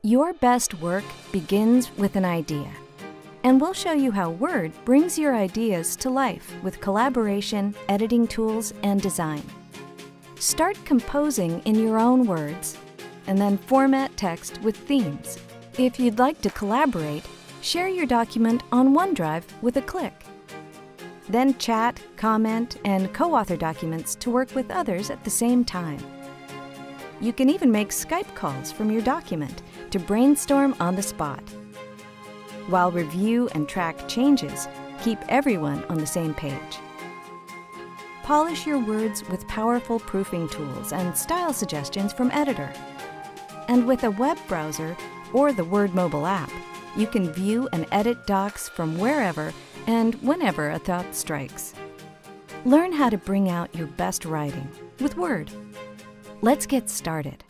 Your best work begins with an idea, and we'll show you how Word brings your ideas to life with collaboration, editing tools, and design. Start composing in your own words, and then format text with themes. If you'd like to collaborate, share your document on OneDrive with a click. Then chat, comment, and co-author documents to work with others at the same time. You can even make Skype calls from your document to brainstorm on the spot. While review and track changes, keep everyone on the same page. Polish your words with powerful proofing tools and style suggestions from Editor. And with a web browser or the Word mobile app, you can view and edit docs from wherever and whenever a thought strikes. Learn how to bring out your best writing with Word. Let's get started.